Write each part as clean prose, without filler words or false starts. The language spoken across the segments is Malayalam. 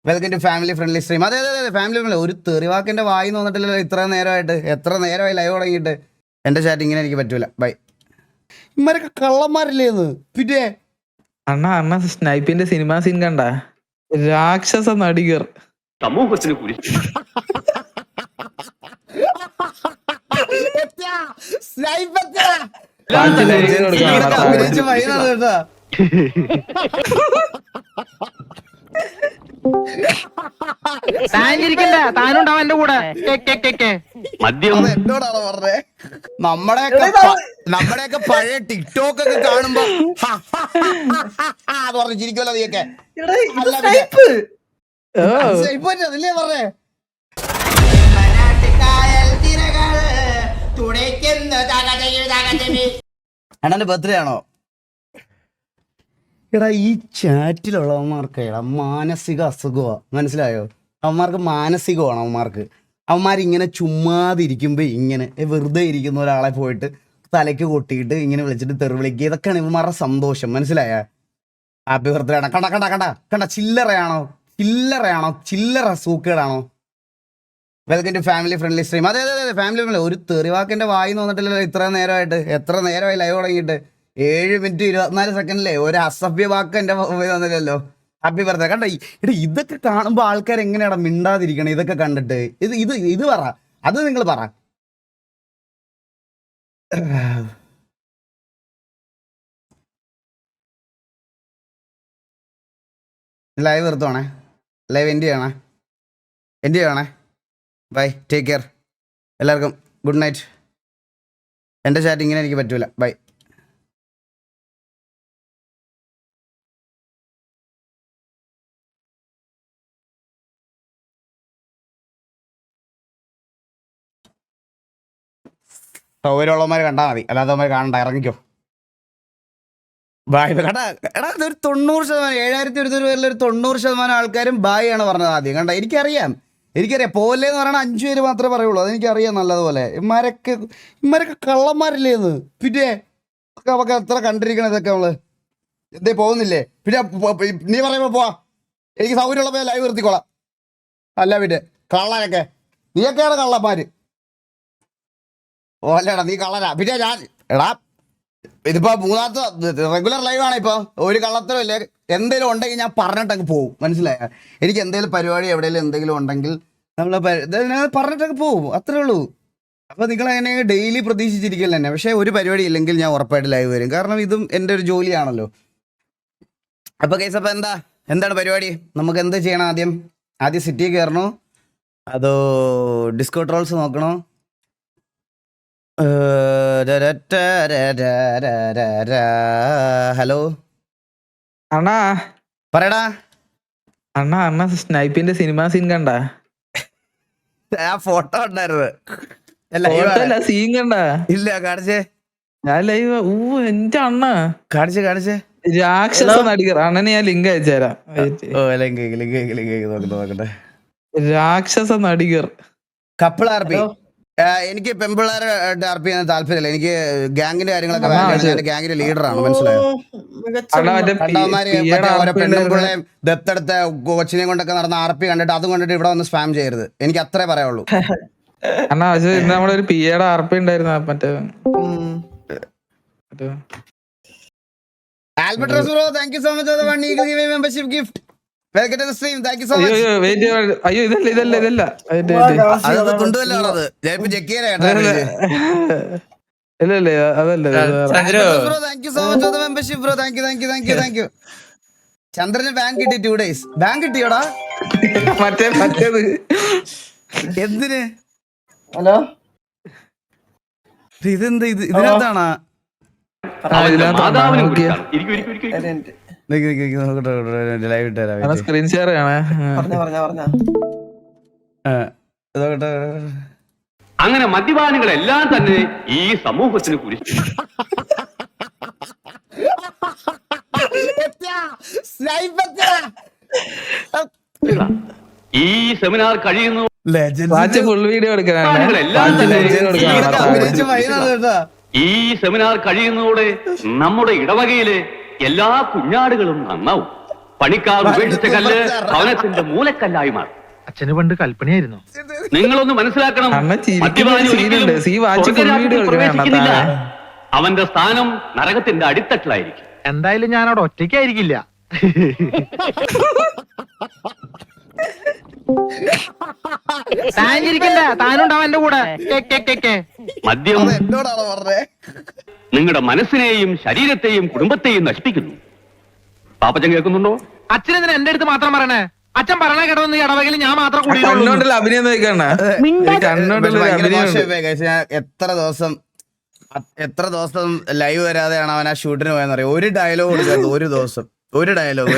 Welcome to family friendly stream. അതെ അതെ അതെ ഫാമിലി ഫ്രണ്ട്ലി. ഒരു തെറിവാക്കിന്റെ വായി വന്നിട്ടില്ലല്ലോ ഇത്ര നേരമായിട്ട്. എത്ര നേരമായി ലൈവ് തുടങ്ങിയിട്ട്. എന്റെ ചാറ്റ് ഇങ്ങനെ എനിക്ക് പറ്റൂല. ബൈ. ഇമാരൊക്കെ കള്ളന്മാരില്ലേന്ന് പിന്നെ അണ്ണ സ്നൈപ്പിന്റെ സിനിമ സീൻ കണ്ട രാക്ഷസ നടികർ സമൂഹത്തിന് കുരി അഭിനയിച്ച വഴിയാണ് കേട്ടാ. താനുണ്ടാവും എന്റെ കൂടെ മദ്യം അത് എന്നോടാണോ പറഞ്ഞേ? നമ്മുടെയൊക്കെ പഴയ ടിക്ടോക്ക് ഒക്കെ കാണുമ്പോ അത് പറഞ്ഞു ചിരിക്കുമല്ലോ നീയൊക്കെ. അതില്ലേ പറഞ്ഞേ അണ്ണന്റെ ബർത്ത്ഡേ ആണോ? എടാ ഈ ചാറ്റിലുള്ളവന്മാർക്ക് എടാ മാനസിക അസുഖമാ, മനസ്സിലായോ? അവന്മാർക്ക് മാനസികമാണ്. അവന്മാരിങ്ങനെ ചുമ്മാതിരിക്കുമ്പോ ഇങ്ങനെ വെറുതെ ഇരിക്കുന്ന ഒരാളെ പോയിട്ട് തലയ്ക്ക് കൊട്ടിയിട്ട് ഇങ്ങനെ വിളിച്ചിട്ട് തെറി വിളിക്കുക. ഇതൊക്കെയാണ് ഇവന്മാരുടെ സന്തോഷം, മനസ്സിലായ? ഹാപ്പി ബർത്ത്ഡേ ആണ്. കണ്ട ചില്ലറയാണോ ചില്ലറ സൂക്കേടാണോ? Welcome to family friendly stream. അതെ അതെ അതെ ഫാമിലി ഫ്രണ്ട്ലി. ഒരു തെറിവാക്കിന്റെ വായി വന്നിട്ടില്ലല്ലോ ഇത്ര നേരമായിട്ട്. എത്ര നേരമായി ലൈവ് തുടങ്ങിയിട്ട്? 7 മിനിറ്റ് 24 സെക്കൻഡിലെ ഒരു അസഭ്യ വാക്ക് എന്റെ വന്നില്ലല്ലോ. Happy birthday. കണ്ട എടാ ഇതൊക്കെ കാണുമ്പോ ആൾക്കാർ എങ്ങനെയാടാ മിണ്ടാതിരിക്കണം? ഇതൊക്കെ കണ്ടിട്ട് ഇത് പറ, അത് നിങ്ങൾ പറ. ലൈവ് നിർത്തുവാണേ, ലൈവ് എൻഡ് ചെയ്യണേ. Bye, take care. എല്ലാവർക്കും ഗുഡ് നൈറ്റ്. എൻ്റെ ചാറ്റ് ഇങ്ങനെ എനിക്ക് പറ്റൂല. ബൈ. സൗകര്യമുള്ളവന്മാർ കണ്ടാൽ മതി, അല്ലാത്തവന്മാർ കാണണ്ട. ഇറങ്ങിക്കോ. ബായ്. കണ്ടാ എടാ ഇതൊരു 90%, 7100 പേരിൽ ഒരു 90% ആൾക്കാരും ബായ് ആണ് പറഞ്ഞത് ആദ്യം. കണ്ട എനിക്കറിയാം പോലെ എന്ന് പറയണ 5 പേര് മാത്രമേ പറയുള്ളൂ. അതെനിക്കറിയാം നല്ലതുപോലെ. ഇമാരൊക്കെ കള്ളന്മാരില്ലേന്ന് പിന്നെ നമുക്ക് എത്ര കണ്ടിരിക്കണം ഇതൊക്കെ. നമ്മള് എന്തേ പോകുന്നില്ലേ? പിന്നെ നീ പറയുമ്പോ പോവാ, എനിക്ക് സൗകര്യമുള്ളപ്പോ ലൈവ് നിർത്തിക്കോളാം. അല്ല പിന്നെ കള്ളനൊക്കെ നീയൊക്കെയാണ് കള്ളന്മാര്. ഓല്ലേടാ നീ കള്ളനാ. പിന്നെ ഞാൻ എടാ ഇതിപ്പോ 3ാമത്തെ റെഗുലർ ലൈവാണ്. ഇപ്പൊ ഒരു കള്ളത്തരം ഇല്ലേ. എന്തെങ്കിലും ഉണ്ടെങ്കിൽ ഞാൻ പറഞ്ഞിട്ടങ്ങ് പോകും, മനസ്സിലായ? എനിക്ക് എന്തെങ്കിലും പരിപാടി എവിടെയെങ്കിലും എന്തെങ്കിലും ഉണ്ടെങ്കിൽ നമ്മൾ പറഞ്ഞിട്ടങ്ങ് പോകും, അത്രേ ഉള്ളൂ. അപ്പൊ നിങ്ങൾ അങ്ങനെ ഡെയിലി പ്രതീക്ഷിച്ചിരിക്കല്ലോ തന്നെ. പക്ഷെ ഒരു പരിപാടി ഇല്ലെങ്കിൽ ഞാൻ ഉറപ്പായിട്ട് ലൈവ് വരും, കാരണം ഇതും എൻ്റെ ഒരു ജോലിയാണല്ലോ. അപ്പൊ കേസ് അപ്പൊ എന്താണ് പരിപാടി? നമുക്ക് എന്ത് ചെയ്യണം? ആദ്യം സിറ്റി കയറണോ അതോ ഡിസ്കോ ട്രോൾസ് നോക്കണോ? ഹലോ അണ്ണാ പറയടാ. അണ്ണ സ്നൈപ്പിന്റെ സിനിമ സീൻ കണ്ട ആ ഫോട്ടോ ഉണ്ടായിരുന്നു. സീൻ കണ്ട? ഇല്ല, കാണിച്ചേ. ഞാൻ ലൈവ്. എന്റെ അണ്ണ കാണിച്ചേ. രാക്ഷസ നടികർ. അണ്ണനെ ഞാൻ ലിങ്ക് അയച്ചുതരാം. നോക്കട്ടെ. രാക്ഷസ നടികർ കപ്പിൾ ആർപി. എനിക്ക് പെമ്പിള്ളേരെ ആർപി ചെയ്യാൻ താല്പര്യമില്ല. എനിക്ക് ഗാങ്ങിന്റെ കാര്യങ്ങളൊക്കെ വേണ്ടിയാണ്. ഗാങ്ങിന്റെ ലീഡറാണ്, മനസ്സിലായോ? ഓരോ പെണ്ണുമ്പിള്ളേയും ദത്തെടുത്ത കൊച്ചിനെയും കൊണ്ടൊക്കെ നടന്ന ആർപി കണ്ടിട്ട് അതും കണ്ടിട്ട് ഇവിടെ വന്ന് സ്പാം ചെയ്യരുത്. എനിക്ക് അത്രേ പറയാനുള്ളൂ. അണ്ണാ പക്ഷെ ഇന്ന് നമ്മളൊരു പിയുടെ ആർപി ഉണ്ടായിരുന്നു. മറ്റേ ആൽബർട്ട് റസൂലോ, thank you so much for the 1 eagle giveaway membership gift. Welcome to the stream. Thank you so much. അയ്യോ ഇതല്ല അത് തുണ്ടുവല്ലാണത്. ഞാൻ ഇപ്പൊ ചെക്ക് ചെയ്യാനായിട്ടാ. ഇല്ല അതല്ല. Thank you so much for the membership bro. Thank you. ചന്ദ്രന് ബാങ്ക് കിട്ടി 2 days. ബാങ്ക് കിട്ടിയോടാ? മറ്റേത് എന്തിന്? ഹലോ, ഇതെന്താ ഇതിനകത്താണാ? മാതാവിനെ കുറിച്ചാണ്. ഇരിക്കും. ലൈവ് ഇട്ടാ സ്ക്രീൻ ഷെയർ ആണ്. അങ്ങനെ മദ്യപാനികളെല്ലാം തന്നെ ഈ സമൂഹത്തിന് കുരി ഈ സെമിനാർ കഴിയുന്നു. ഫുൾ വീഡിയോ ഈ സെമിനാർ കഴിയുന്നതോടെ നമ്മുടെ ഇടവകയിലെ എല്ലാ കുഞ്ഞാടുകളും നന്നാവും. പണിക്കാർ ഉപേക്ഷിച്ച കല്ല് ഭവനത്തിന്റെ മൂലക്കല്ലായി മാറും. അച്ഛന് പണ്ട് കൽപ്പനയായിരുന്നു. നിങ്ങളൊന്ന് മനസ്സിലാക്കണം, അണ്ണ ചിരിക്കുന്ന മദ്യപാനി സീനുണ്ട്. ഒരിക്കലും സീ വാച്ച് full സ്വർഗ്ഗരാജ്യത്തിൽ video എടുക്കണ പ്രവേശിക്കുന്നില്ല. താഴെ. അവന്റെ സ്ഥാനം നരകത്തിന്റെ അടിത്തട്ടിലായിരിക്കും. എന്തായാലും ഞാൻ അവിടെ ഒറ്റയ്ക്കായിരിക്കില്ല. താൻ ചിരിക്കണ്ട, താനുണ്ടാവും എന്റെ കൂടെ. മദ്യം എന്നോടാണോ പറഞ്ഞേ? നിങ്ങളുടെ മനസ്സിനെയും ശരീരത്തെയും കുടുംബത്തെയും നശിപ്പിക്കുന്നു. പാപ്പച്ചൻ കേൾക്കുന്നുണ്ടോ? അച്ഛനെന്തിനാ എന്റെ അടുത്ത് മാത്രം പറയണേ? അച്ഛൻ പറയണ കേട്ടതൊന്നും ഈ ഇടവകയിൽ ഞാൻ മാത്രം കൂടിയുള്ളൂ. കണ്ണോണ്ടുള്ള അഭിനയം നോക്കണ കണ്ണോണ്ടുള്ള ഭയങ്കര അഭിനയം മോശമായി guys. ഞാൻ എത്ര ദിവസം ലൈവ് വരാതെയാണ് അവൻ ആ ഷൂട്ടിന് പോയെന്ന് അറിയാം. ഒരു ഡയലോഗ് കൊടുക്കാത്ത ഒരു ഡയലോഗ്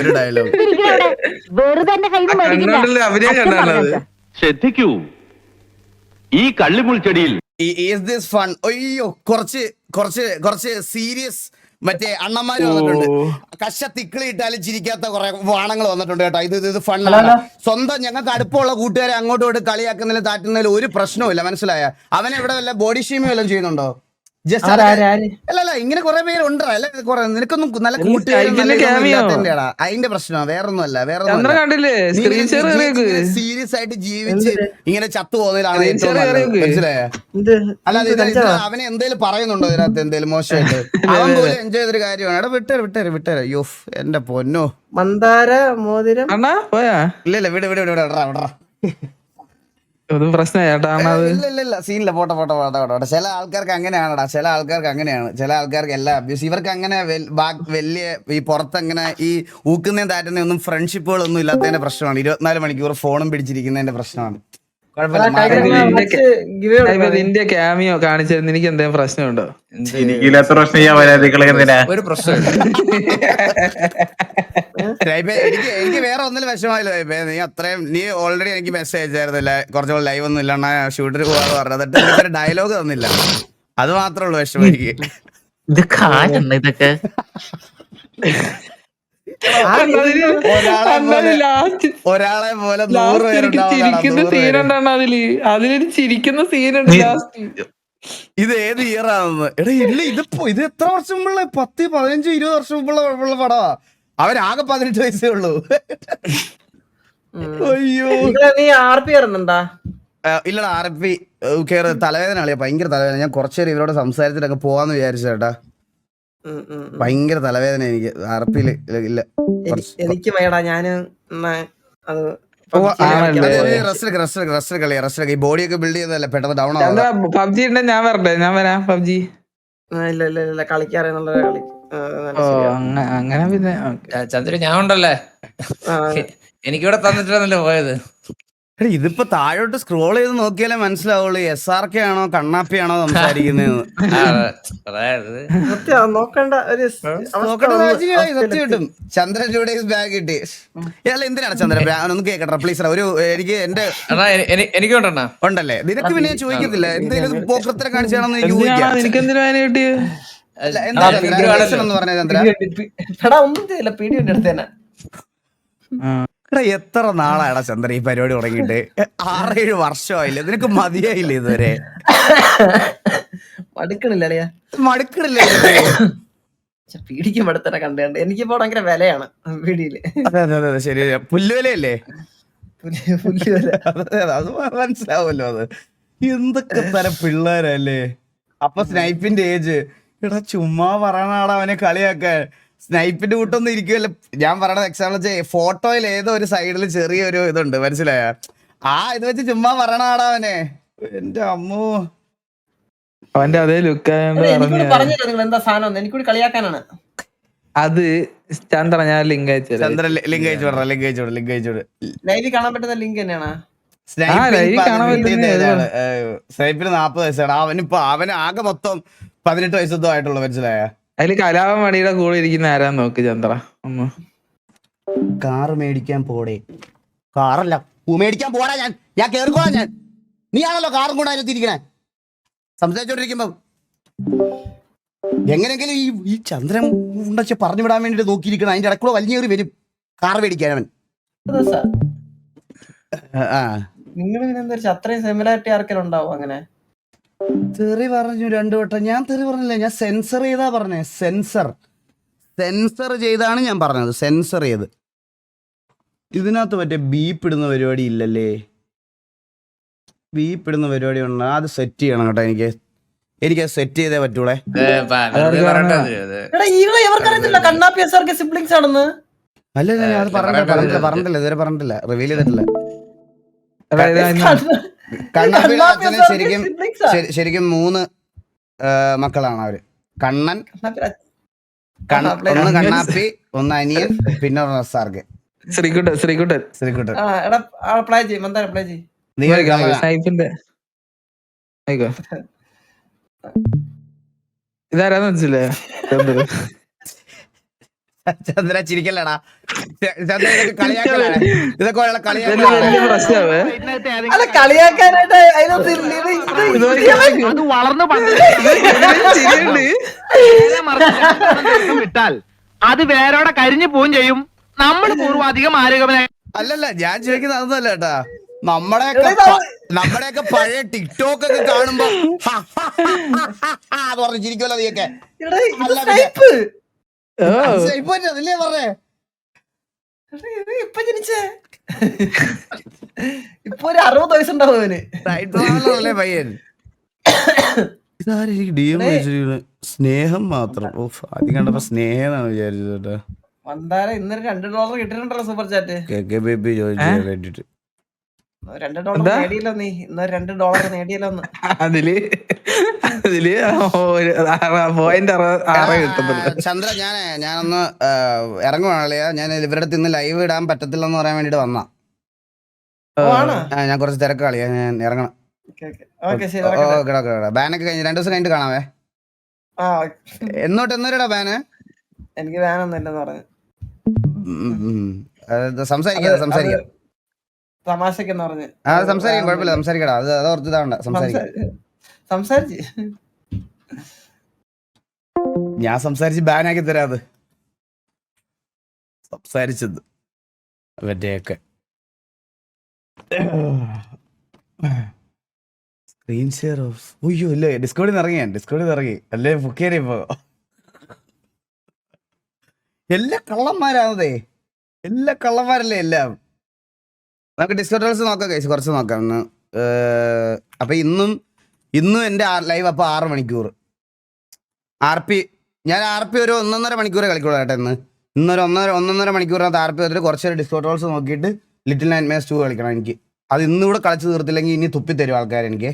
കണ്ണോണ്ടുള്ള അഭിനയം കണ്ടാണത്. ശ്രദ്ധിക്കൂ, ഈ കള്ളിമുൾ ചെടിയിൽ ഈസ് ദിസ് ഫൺ? അയ്യോ, കുറച്ച് സീരിയസ് മറ്റേ അണ്ണന്മാര് വന്നിട്ടുണ്ട്. കശ തിക്കിളി ഇട്ടാലും ചിരിക്കാത്ത കുറെ വാണങ്ങൾ വന്നിട്ടുണ്ട് കേട്ടോ. ഇത് ഫണ്ണല്ല. സ്വന്തം ഞങ്ങൾക്ക് അടുപ്പമുള്ള കൂട്ടുകാരെ അങ്ങോട്ടും ഇങ്ങോട്ട് കളിയാക്കുന്നതിലും താറ്റുന്നതിലും ഒരു പ്രശ്നവുമില്ല. മനസ്സിലായ? അവനെ ഇവിടെ വല്ല ബോഡി ഷീമിങ് വല്ലതും ചെയ്യുന്നുണ്ടോ? ജസ്റ്റ് അല്ല ഇങ്ങനെ കുറെ പേരുണ്ട്. അല്ല നിനക്കൊന്നും നല്ല കൂട്ടുകാരാ. അതിന്റെ പ്രശ്നമാണ്, വേറൊന്നുമല്ല. സീരിയസ് ആയിട്ട് ജീവിച്ച് ഇങ്ങനെ ചത്തു പോകുന്നതിലാണ് ഏറ്റവും നല്ലത്. മനസ്സിലായ? അല്ലാതെ അവനെ എന്തേലും പറയുന്നുണ്ടോ ഇതിനകത്ത്? എന്തേലും മോശമായിട്ട്? അവൻ പോലും എൻജോയ് ചെയ്തൊരു കാര്യമാണ്. എടാ വിട്ടേരെ. യോ എന്റെ പൊന്നോ. മന്ദാര മോതിരം അണ്ണാ പോയാ? ഇല്ല വിട. ഒന്നും പ്രശ്നമായി ചേട്ടാ. ഇല്ല സീനില്ല. പോട്ടെ. ചില ആൾക്കാർക്ക് അങ്ങനെയാണടാ. ചില ആൾക്കാർക്ക് എല്ലാം അബ്യൂസ്. ഇവർക്ക് അങ്ങനെ വലിയ ഈ പുറത്തങ്ങനെ ഈ ഊക്കുന്നേം താറ്റുന്നേം ഒന്നും ഫ്രണ്ട്ഷിപ്പുകളൊന്നും ഇല്ലാത്തതിന്റെ പ്രശ്നമാണ്. 24 മണിക്കൂർ ഫോണും പിടിച്ചിരിക്കുന്നതിന്റെ പ്രശ്നമാണ്. നിന്റെ ക്യാമിയോ കാണിച്ചിരുന്നു. എനിക്ക് എന്തെങ്കിലും പ്രശ്നമുണ്ടോ? എനിക്കില്ലാത്ത പ്രശ്നം ഞാൻ വരാതികളെ ഒരു പ്രശ്നം എനിക്ക് വേറെ ഒന്നിലും വിഷമമായില്ല. നീ ഓൾറെഡി എനിക്ക് മെസ്സേജ് അയച്ചായിരുന്നില്ല, കുറച്ചുകൂടെ ലൈവ് ഒന്നും ഇല്ല ഷൂട്ടിന് പോകാന്ന് പറഞ്ഞത്. എന്നിട്ട് ഡയലോഗ് തന്നില്ല. അത് മാത്രമേ ഉള്ളൂ വിഷമം എനിക്ക്. ഇത് കാണണം ഇതൊക്കെ. ഒരാളെ പോലെ ചിരിക്കുന്ന സീനുണ്ടാണ് അതിലൊരു ചിരിക്കുന്ന സീനുണ്ട് ലാസ്റ്റ്. ഇത് ഏത് ഇയർ ആണെന്ന്? എടാ ഇല്ല, ഇത് എത്ര വർഷം മുമ്പുള്ള? 10, 15, 20 വർഷം മുമ്പുള്ള പടമാ. അവനാകെ 18 വയസ്സേ ഉള്ളൂ. അയ്യോ, നീ RP ഇറങ്ങണ്ടാ? ഇല്ലടാ, RP കേറ്. തലവേദന അളിയാ, ഭയങ്കര തലവേദന. ഞാൻ കുറച്ചേരം ഇവരോട് സംസാരിച്ചിട്ടൊക്കെ പോവാന്ന് വിചാരിച്ചു ചേട്ടാ. ഭയങ്കര തലവേദന എനിക്ക്. RP ഇല്ല. എനിക്ക് വേടാ. ഞാന് അത് റെസ്റ്റ് കളിയാ. ഈ ബോഡിയൊക്കെ ബിൽഡ് ചെയ്തല്ലേ പെട്ടെന്ന് ഡൗൺ ആവും. പബ്ജി ഉണ്ട്, ഞാൻ വരാം. പബ്ജി ഇല്ല കളിക്കാറെന്നുള്ള കളി. അങ്ങനെ പിന്നെ ചന്ദ്ര ഞാൻ ഉണ്ടല്ലേ, എനിക്കിവിടെ തന്നിട്ടാണല്ലോ പോയത്. ഇതിപ്പോ താഴോട്ട് സ്ക്രോൾ ചെയ്ത് നോക്കിയാലേ മനസ്സിലാവുള്ളൂ SRK ആണോ കണ്ണാപ്പിയാണോ സംസാരിക്കുന്നത്. നോക്കണ്ട കിട്ടും. ചന്ദ്രൻ 2 days ബാഗ് കിട്ടി. എന്തിനാണ് ചന്ദ്രൻ ഒന്ന് കേക്കട്ടെ പ്ലീസ്. എനിക്ക് എന്റെ എനിക്ക് ഉണ്ടല്ലേ, നിനക്ക് പിന്നെ ചോദിക്കത്തില്ല. എന്തെങ്കിലും പോക്കത്തിനെ കാണിച്ചാണെന്ന് എനിക്ക് പറഞ്ഞ ചന്ദ്ര. ഒന്നും ചെയ്യില്ല, പീടി എടുത്തേനെ. എത്ര നാളായടാ ചന്ദ്ര ഈ പരിപാടി തുടങ്ങിയിട്ട്? 6-7 വർഷമായില്ലേ? നിനക്ക് മതിയായില്ലേ ഇതുവരെ? മടുക്കണില്ലേ? പീടിക്ക് മടുത്തന്നെ കണ്ടുകൊണ്ട് എനിക്കിപ്പോ ഭയങ്കര വിലയാണ് പീടിയില്. അതെ ശരി. പുല്ലുവിലയല്ലേ? അത് മനസ്സിലാവുമല്ലോ. അത് എന്തൊക്കെ തരം പിള്ളേരല്ലേ. അപ്പൊ സ്നൈപ്പിന്റെ ഏജ്. എടാ ചുമ്മാ പറയണാടാ അവനെ കളിയാക്കാൻ. സ്നൈപ്പിന്റെ കൂട്ടൊന്നും ഇരിക്കുമല്ലോ. ഞാൻ പറയണത് എക്സാമ്പിൾ വെച്ചാൽ ഫോട്ടോയിൽ ഏതോ ഒരു സൈഡിൽ ചെറിയൊരു ഇതുണ്ട്, മനസ്സിലായ? ഇത് വെച്ച് ചുമ്മാ പറയണാടാ അവനെ. എന്റെ അമ്മോ, അവന്റെ അതേ ലുക്ക് പറഞ്ഞില്ല നിങ്ങൾ എന്താ സാധനം. എനിക്കൂടി കളിയാക്കാനാണ് അത്. ചന്ദ്ര ഞാൻ ലിങ്ക് അയച്ചു. ചന്ദ്ര ലിങ്ക് അയച്ചു ലൈവിൽ കാണാൻ പറ്റുന്ന ലിങ്ക് തന്നെയാണ്. സ്നൈപ്പിന് 40 വയസ്സാണ്. അവന് ആകെ മൊത്തം 18 വയസ്സൊന്നും ആയിട്ടുള്ളൂ, മനസ്സിലായ? അതില് കലാപമണിയുടെ കൂടെ ഇരിക്കുന്ന ആരാന്ന് നോക്ക് ചന്ദ്ര. കാറ് മേടിക്കാൻ പോടേ. കാറല്ല, മേടിക്കാൻ പോടാ. ഞാൻ കേറിക്കോളാം. നീ ആണല്ലോ കാറും കൂടെ അതിലെത്തിയിരിക്കണേ. സംസാരിച്ചോണ്ടിരിക്കുമ്പോ എങ്ങനെയെങ്കിലും ഈ ചന്ദ്രൻ ഉണ്ടച്ച പറഞ്ഞു വിടാൻ വേണ്ടിട്ട് നോക്കിയിരിക്കണം. അതിന്റെ ഇടക്കൂടെ വലിഞ്ഞേറി വരും കാർ മേടിക്കാൻ അവൻ. നിങ്ങൾ അത്രയും സിമിലാരിറ്റി ആർക്കെങ്കിലും ഉണ്ടാവും? അങ്ങനെ തെറി പറഞ്ഞു 2 വട്ടം. ഞാൻ തെറി പറഞ്ഞില്ല, ഞാൻ സെൻസർ ചെയ്താ പറഞ്ഞേ. സെൻസർ ചെയ്താണ് ഞാൻ പറഞ്ഞത്. സെൻസർ ചെയ്ത് ഇതിനകത്ത് മറ്റേ ബീപ്പ് ഇടുന്ന പരിപാടി ഇല്ലല്ലേ? ബീപ്പ് ഇടുന്ന പരിപാടി ഉണ്ട്, അത് സെറ്റ് ചെയ്യണം കേട്ടോ. എനിക്ക് സെറ്റ് ചെയ്തേ പറ്റൂളേ. എടാ ഇവർക്കറിയത്തില്ല കണ്ണാപ്പി SRK സിബ്ലിങ്സ് ആണെന്ന്. അല്ല ഞാൻ അത് പറഞ്ഞിട്ടില്ല ഇതുവരെ പറഞ്ഞിട്ടില്ല, റിവീൽ ചെയ്തിട്ടില്ല. കണ്ണാപ്പിയുടെ അച്ഛന് ശരിക്കും 3 മക്കളാണ് അവര്. കണ്ണൻ, ഒന്ന് കണ്ണാപ്പി, ഒന്ന് അനിയൻ, പിന്നെ SRK. ശ്രീകുട്ടൻ പ്ലേ ചെയ്യും മന്ദാരം പ്ലേ ചെയ്യും. ഇതാരാന്ന് മനസ്സില്ലേ? ചന്ദ്ര ചിരിക്കല്ലടാ, ചന്ദ്ര ഇതൊക്കെ കളിയാക്കലാണ്, ഇതൊക്കെ വലിയ പ്രശ്നമേ. അല്ല കളിയാക്കാനായിട്ട് അത് വളർന്ന് വിട്ടാൽ അത് വേരോടെ കരിഞ്ഞു പോവും ചെയ്യും. നമ്മൾ പൂർവാധികം ആരോഗ്യപരമായി. അല്ലല്ല ഞാൻ ചോദിക്കുന്നത് അതൊന്നുമല്ല കേട്ടാ. നമ്മുടെയൊക്കെ പഴയ ടിക്ടോക്ക് ഒക്കെ കാണുമ്പോ അത് പറഞ്ഞു ചിരിക്കുമല്ലോ നീയൊക്കെ. അതല്ലേ പറഞ്ഞേ, ഇപ്പൊ ജനിച്ചേ ഇപ്പൊ ഒരു 60 വയസ്സുണ്ടാവും അവന്. പയ്യൻ ഇതാരും സ്നേഹം മാത്രം. ആദ്യം കണ്ടപ്പോ സ്നേഹം എന്നാണ് വിചാരിച്ചത് കേട്ടോ. മന്ദാരം ഇന്നൊരു $2 കിട്ടിയിട്ടുണ്ടല്ലോ സൂപ്പർ ചാറ്റ്. ബേബി ചോദിക്കാൻ വേണ്ടിട്ട് $2 നേടിയല്ലോ നീ. ഇന്നൊരു $2 നേടിയല്ലോ ഒന്ന്. അതില് 0.6 കിട്ടുന്നുണ്ട്. ചന്ദ്ര ഞാനൊന്ന് ഇറങ്ങുവാണല്ലേ. ഞാൻ ഇവരുടെ അടുത്ത് ഇന്ന് ലൈവ് ഇടാൻ പറ്റത്തില്ലെന്ന് പറയാൻ വേണ്ടിട്ട് വന്നാ. ഞാൻ കുറച്ച് തിരക്ക് കളിയാ, ഞാൻ ഇറങ്ങണം. ബാനൊക്കെ കഴിഞ്ഞ് 2 ദിവസം കഴിഞ്ഞിട്ട് കാണാവേ. എന്നോരാടാ ബാന്? എനിക്ക് ബാനൊന്നും ഇല്ലെന്ന് പറഞ്ഞു. സംസാരിക്കാം തമാശക്കെന്ന് പറഞ്ഞു. സംസാരിക്കാം, കുഴപ്പമില്ല, സംസാരിക്കടാ. അത് ഓർത്ത് ഇതാവണ്ട, സംസാരിച്ച് ഞാൻ സംസാരിച്ച് ബാനാക്കി തരാത്. സംസാരിച്ചത് മറ്റേയൊക്കെ സ്ക്രീൻ ഷെയർ ഓഫ്. അയ്യോ ഇല്ലേ, ഡിസ്കോഡിൽ നിന്ന് ഇറങ്ങി അല്ലേ ബുക്കേരി. ഇപ്പൊ എല്ലാ കള്ളന്മാരാണതേ, എല്ലാ കള്ളന്മാരല്ലേ എല്ലാം. നമുക്ക് ഡിസ്കോഡ്സ് നോക്കാം കഴിച്ച് കുറച്ച് നോക്കാം ഇന്ന്. അപ്പൊ ഇന്നും എൻ്റെ ലൈവ് അപ്പൊ 6 മണിക്കൂർ RP. ഞാൻ RP ഒരു 1.5 മണിക്കൂറേ കളിക്കുള്ളൂ കേട്ടോ. ഇന്നൊരു 1.5 മണിക്കൂറിനകത്ത് RP വന്നിട്ട് കുറച്ചൊരു ഡിസ്കോഡ്സ് നോക്കിയിട്ട് ലിറ്റിൽ നൈറ്റ്മെയർസ് 2 കളിക്കണം എനിക്ക്. അത് ഇന്നിവിടെ കളിച്ച് തീർത്തില്ലെങ്കിൽ ഇനി തുപ്പിത്തരും ആൾക്കാർ എനിക്ക്.